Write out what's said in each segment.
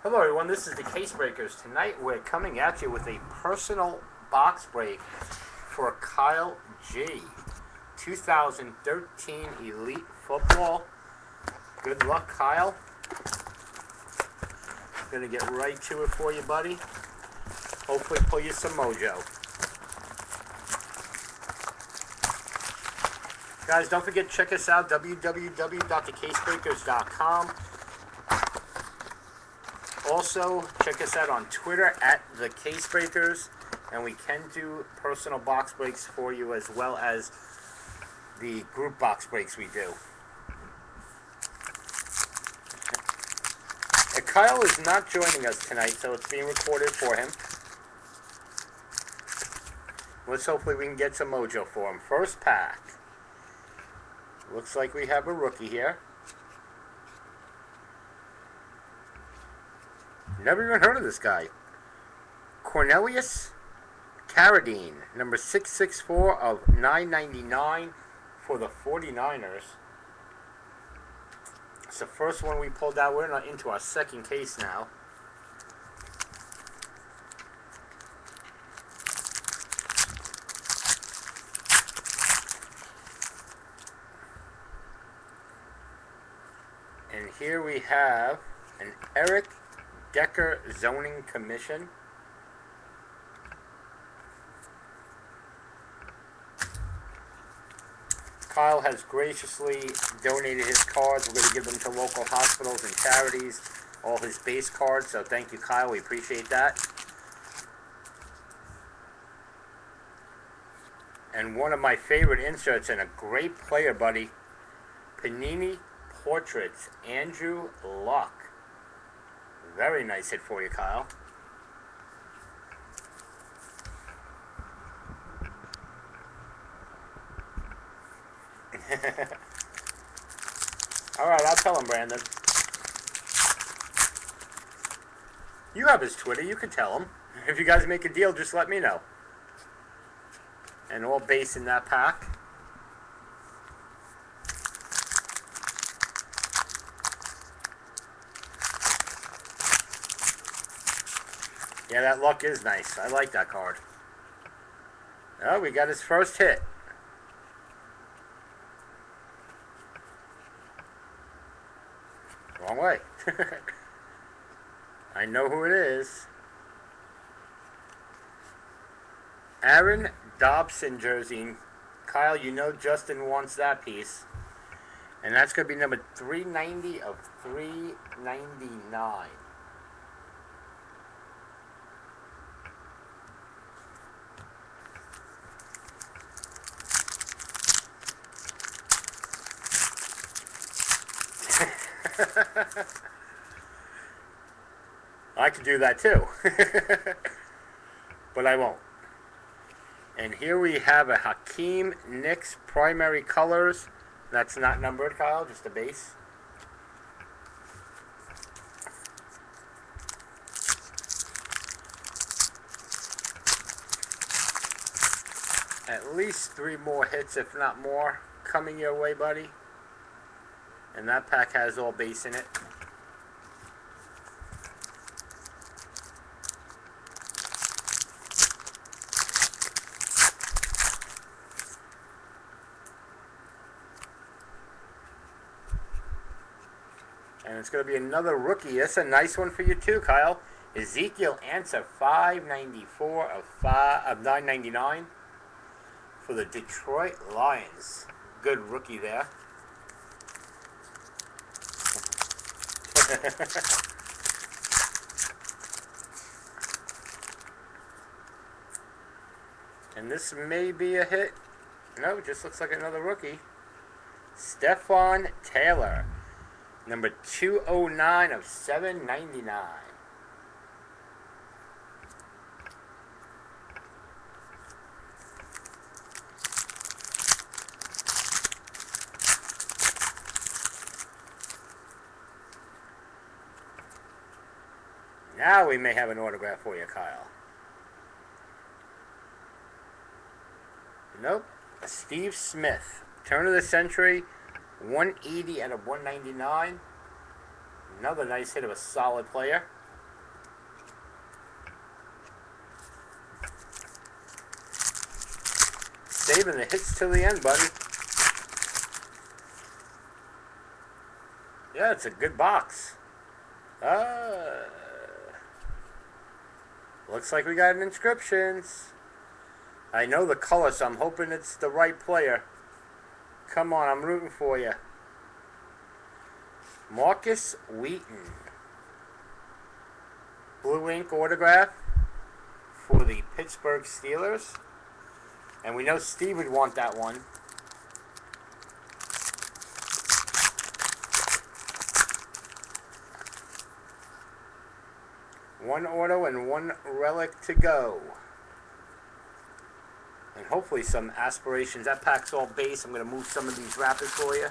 Hello everyone, this is the Case Breakers. Tonight we're coming at you with a personal box break for Kyle G. 2013 Elite Football. Good luck, Kyle. Gonna get right to it for you, buddy. Hopefully pull you some mojo. Guys, don't forget to check us out, www.thecasebreakers.com. Also, check us out on Twitter at The Case Breakers, and we can do personal box breaks for you as well as the group box breaks we do. Kyle is not joining us tonight, so it's being recorded for him. Let's hopefully we can get some mojo for him. First pack. Looks like we have a rookie here. Never even heard of this guy. Cornelius Carradine, number 664 of 999 for the 49ers. It's the first one we pulled out. We're not into our second case now. And here we have an Eric Decker Zoning Commission. Kyle has graciously donated his cards. We're going to give them to local hospitals and charities, all his base cards. So thank you, Kyle. We appreciate that. And one of my favorite inserts and a great player, buddy, Panini Portraits, Andrew Luck. Very nice hit for you, Kyle. Alright, I'll tell him, Brandon. You have his Twitter, you can tell him. If you guys make a deal, just let me know. And all base in that pack. Yeah, that luck is nice. I like that card. Oh, we got his first hit. Wrong way. I know who it is. Aaron Dobson jersey. Kyle, you know Justin wants that piece. And that's going to be number 390 of 399. I could do that too. But I won't. And here we have a Hakeem Nicks primary colors. That's not numbered, Kyle, just a base. At least 3 more hits, if not more, coming your way, buddy. And that pack has all base in it. And it's going to be another rookie. That's a nice one for you too, Kyle. Ezekiel Ansah, 594 of 999 for the Detroit Lions. Good rookie there. And this may be a hit. No, it just looks like another rookie. Stefan Taylor, number 209 of 799. Now we may have an autograph for you, Kyle. Nope. Steve Smith. Turn of the century. 180 out of 199. Another nice hit of a solid player. saving the hits till the end, buddy. Yeah, it's a good box. Looks like we got an inscriptions. I know the color, so I'm hoping it's the right player. Come on, I'm rooting for you. Marcus Wheaton. Blue ink autograph for the Pittsburgh Steelers. And we know Steve would want that one. One auto and one relic to go. And hopefully some aspirations. That pack's all base. I'm going to move some of these wrappers for you.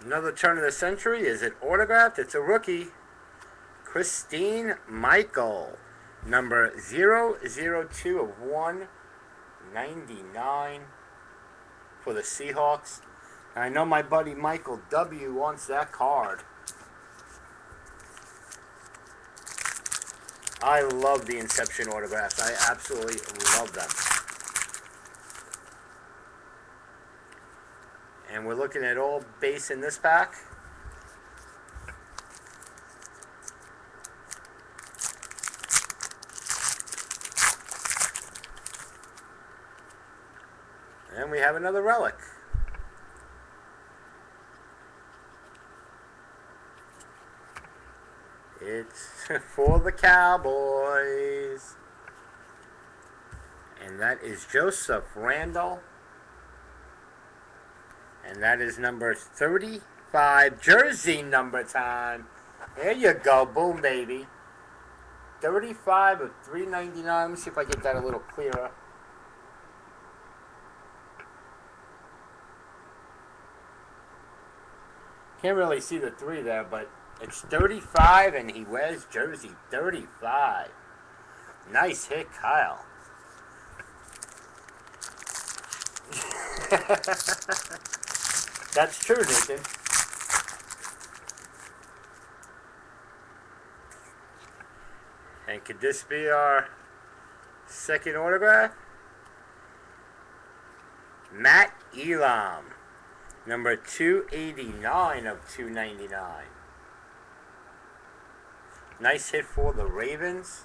Another turn of the century. Is it autographed? It's a rookie. Christine Michael. Number 002 of 199 for the Seahawks. I know my buddy Michael W. wants that card. I love the Inception autographs. I absolutely love them. And we're looking at all base in this pack. And we have another relic. It's for the Cowboys. And that is Joseph Randall. And that is number 35. Jersey number time. There you go. Boom, baby. 35 of 399. Let me see if I get that a little clearer. Can't really see the 3 there, but it's 35, and he wears jersey 35. Nice hit, Kyle. That's true, Nathan. And could this be our second autograph? Matt Elam. Number 289 of 299. Nice hit for the Ravens.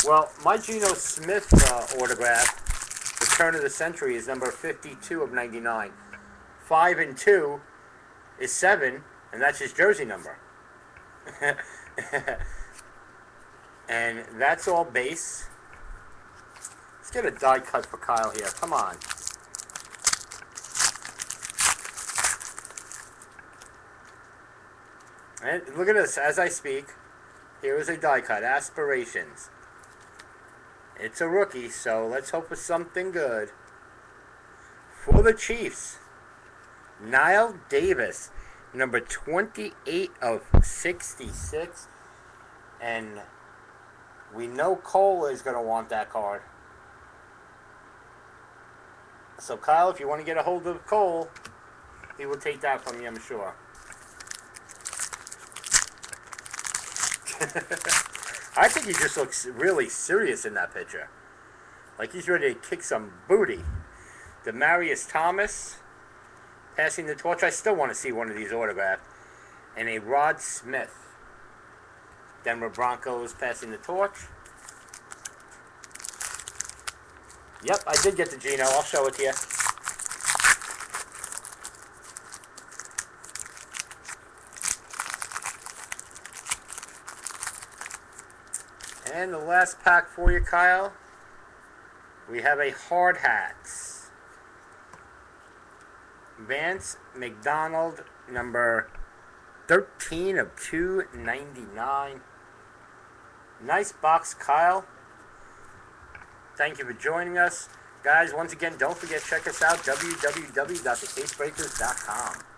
Well, my Geno Smith autograph, the turn of the century, is number 52 of 99. 5 and 2 is 7, and that's his jersey number. And that's all base. Let's get a die cut for Kyle here. Come on. And look at this as I speak. Here is a die cut. Aspirations. It's a rookie, so let's hope for something good. For the Chiefs, Niall Davis, number 28 of 66. And we know Cole is going to want that card. So, Kyle, if you want to get a hold of Cole, he will take that from you, I'm sure. I think he just looks really serious in that picture. Like he's ready to kick some booty. Demaryius Thomas passing the torch. I still want to see one of these autographed. And a Rod Smith. Denver Broncos passing the torch. Yep, I did get the Geno. I'll show it to you. And the last pack for you, Kyle. We have a hard hats. Vance McDonald, number 13 of 299. Nice box, Kyle. Thank you for joining us. Guys, once again, don't forget, check us out, www.thecasebreakers.com.